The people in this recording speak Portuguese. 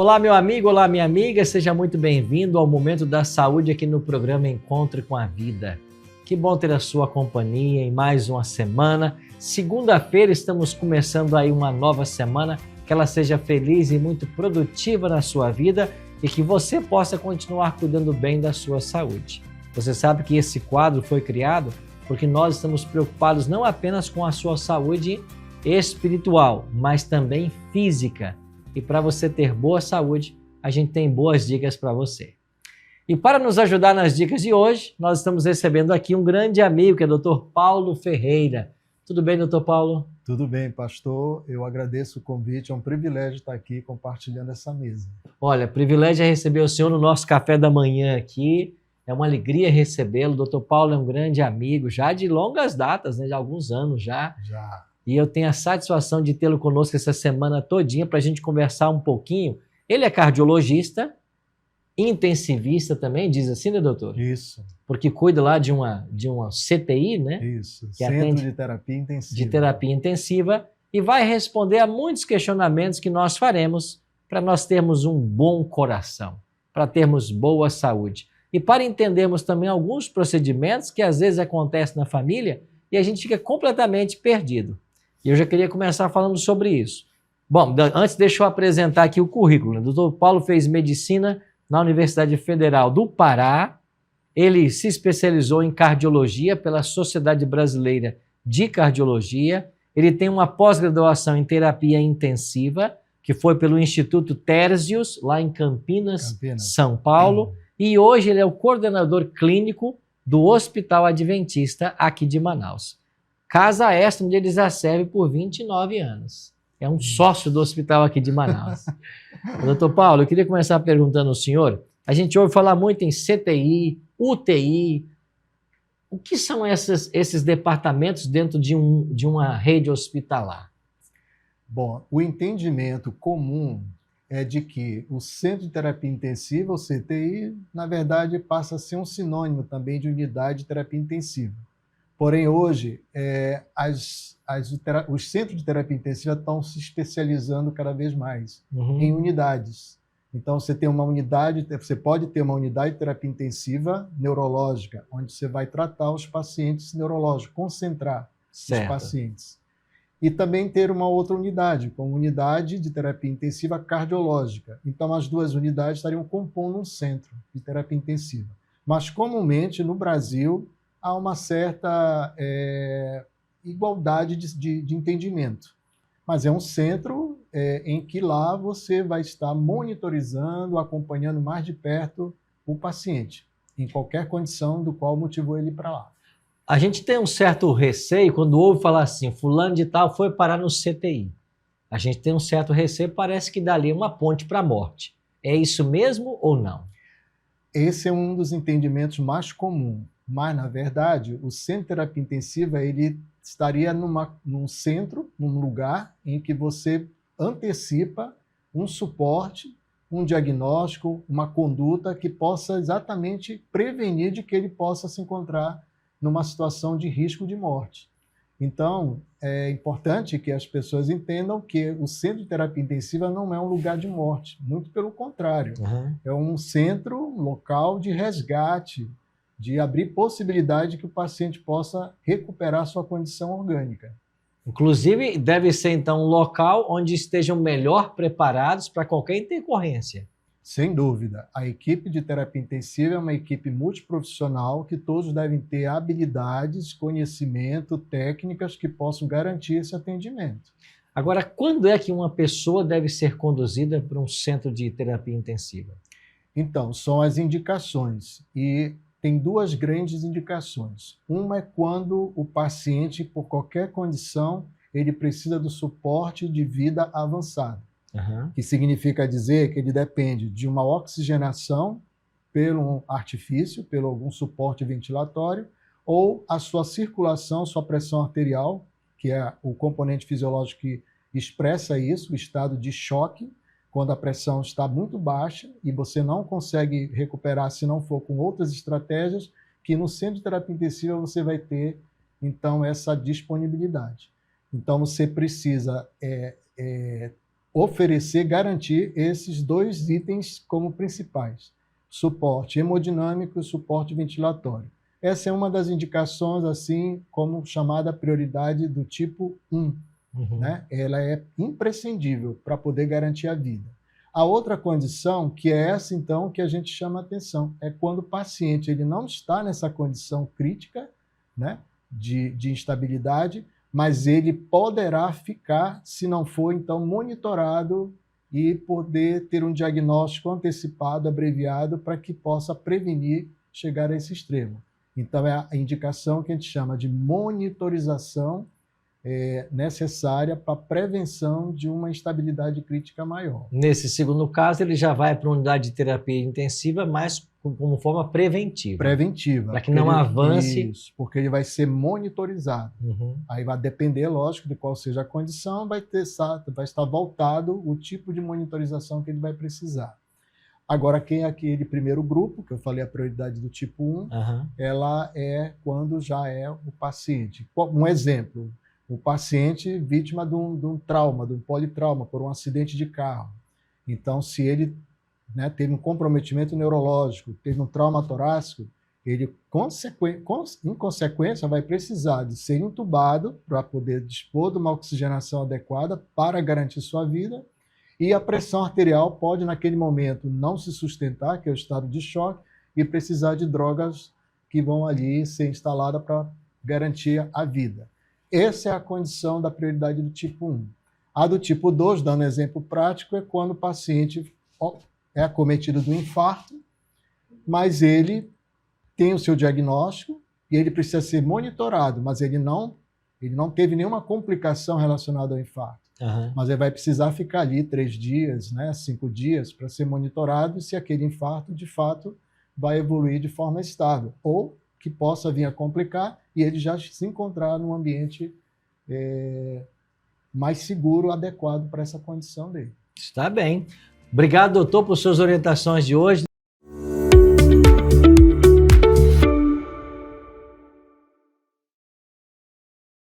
Olá, meu amigo, olá, minha amiga, seja muito bem-vindo ao Momento da Saúde aqui no programa Encontre com a Vida. Que bom ter a sua companhia em mais uma semana. Segunda-feira estamos começando aí uma nova semana, que ela seja feliz e muito produtiva na sua vida e que você possa continuar cuidando bem da sua saúde. Você sabe que esse quadro foi criado porque nós estamos preocupados não apenas com a sua saúde espiritual, mas também física. E para você ter boa saúde, a gente tem boas dicas para você. E para nos ajudar nas dicas de hoje, nós estamos recebendo aqui um grande amigo, que é o Dr. Paulo Ferreira. Tudo bem, Dr. Paulo? Tudo bem, pastor. Eu agradeço o convite. É um privilégio estar aqui compartilhando essa mesa. Olha, privilégio é receber o senhor no nosso café da manhã aqui. É uma alegria recebê-lo. O Dr. Paulo é um grande amigo, já de longas datas, né? De alguns anos já. E eu tenho a satisfação de tê-lo conosco essa semana todinha para a gente conversar um pouquinho. Ele é cardiologista, intensivista também, diz assim, né, doutor? Isso. Porque cuida lá de uma CTI, né? Isso, que Centro de Terapia Intensiva. De terapia intensiva, e vai responder a muitos questionamentos que nós faremos para nós termos um bom coração, para termos boa saúde. E para entendermos também alguns procedimentos que às vezes acontecem na família e a gente fica completamente perdido. E eu já queria começar falando sobre isso. Bom, antes deixa eu apresentar aqui o currículo. O Dr. Paulo fez medicina na Universidade Federal do Pará. Ele se especializou em cardiologia pela Sociedade Brasileira de Cardiologia. Ele tem uma pós-graduação em terapia intensiva, que foi pelo Instituto Térsios, lá em Campinas, São Paulo. E hoje ele é o coordenador clínico do Hospital Adventista aqui de Manaus. Casa esta onde ele já serve por 29 anos. É um sócio do hospital aqui de Manaus. Doutor Paulo, eu queria começar perguntando ao senhor, a gente ouve falar muito em CTI, UTI. O que são esses departamentos dentro de uma rede hospitalar? Bom, o entendimento comum é de que o Centro de Terapia Intensiva, o CTI, na verdade passa a ser um sinônimo também de unidade de terapia intensiva. Porém, hoje, os centros de terapia intensiva estão se especializando cada vez mais em unidades. Então, você pode ter uma unidade de terapia intensiva neurológica, onde você vai tratar os pacientes neurológicos, concentrar os pacientes. E também ter uma outra unidade, como unidade de terapia intensiva cardiológica. Então, as duas unidades estariam compondo um centro de terapia intensiva. Mas, comumente, no Brasil, há uma certa igualdade de entendimento. Mas é um centro em que lá você vai estar monitorizando, acompanhando mais de perto o paciente, em qualquer condição do qual motivou ele para lá. A gente tem um certo receio quando ouve falar assim, fulano de tal foi parar no CTI. A gente tem um certo receio, parece que dali é uma ponte para a morte. É isso mesmo ou não? Esse é um dos entendimentos mais comuns. Mas, na verdade, o centro de terapia intensiva ele estaria num centro, num lugar em que você antecipa um suporte, um diagnóstico, uma conduta que possa exatamente prevenir de que ele possa se encontrar numa situação de risco de morte. Então, é importante que as pessoas entendam que o centro de terapia intensiva não é um lugar de morte, muito pelo contrário. É um centro local de resgate, de abrir possibilidade de que o paciente possa recuperar sua condição orgânica. Inclusive, deve ser, então, um local onde estejam melhor preparados para qualquer intercorrência. Sem dúvida. A equipe de terapia intensiva é uma equipe multiprofissional que todos devem ter habilidades, conhecimento, técnicas que possam garantir esse atendimento. Agora, quando é que uma pessoa deve ser conduzida para um centro de terapia intensiva? Então, são as indicações e tem duas grandes indicações. Uma é quando o paciente, por qualquer condição, ele precisa do suporte de vida avançado, que significa dizer que ele depende de uma oxigenação pelo artifício, pelo algum suporte ventilatório, ou a sua circulação, sua pressão arterial, que é o componente fisiológico que expressa isso, o estado de choque, quando a pressão está muito baixa e você não consegue recuperar se não for com outras estratégias, que no centro de terapia intensiva você vai ter, então, essa disponibilidade. Então, você precisa oferecer, garantir esses 2 itens como principais: suporte hemodinâmico e suporte ventilatório. Essa é uma das indicações, assim, como chamada prioridade do tipo 1. Né? Ela é imprescindível para poder garantir a vida. A outra condição, que é essa, então, que a gente chama atenção, é quando o paciente ele não está nessa condição crítica, né, de instabilidade, mas ele poderá ficar se não for, então, monitorado e poder ter um diagnóstico antecipado, abreviado, para que possa prevenir chegar a esse extremo. Então, é a indicação que a gente chama de monitorização necessária para a prevenção de uma instabilidade crítica maior. Nesse segundo caso, ele já vai para uma unidade de terapia intensiva, mas como forma preventiva. Preventiva. Para que não avance. Isso, porque ele vai ser monitorizado. Aí vai depender, lógico, de qual seja a condição, vai estar voltado o tipo de monitorização que ele vai precisar. Agora, quem é aquele primeiro grupo, que eu falei a prioridade do tipo 1, ela é quando já é o paciente. Um exemplo, o paciente vítima de um trauma, de um politrauma, por um acidente de carro. Então, se ele, né, teve um comprometimento neurológico, teve um trauma torácico, ele, em consequência, vai precisar de ser entubado para poder dispor de uma oxigenação adequada para garantir sua vida, e a pressão arterial pode, naquele momento, não se sustentar, que é o estado de choque, e precisar de drogas que vão ali ser instaladas para garantir a vida. Essa é a condição da prioridade do tipo 1. A do tipo 2, dando exemplo prático, é quando o paciente é acometido do infarto, mas ele tem o seu diagnóstico e ele precisa ser monitorado, mas ele não teve nenhuma complicação relacionada ao infarto. Mas ele vai precisar ficar ali 3 dias, né, 5 dias, para ser monitorado se aquele infarto, de fato, vai evoluir de forma estável, ou que possa vir a complicar e ele já se encontrar num ambiente mais seguro, adequado para essa condição dele. Está bem. Obrigado, doutor, por suas orientações de hoje.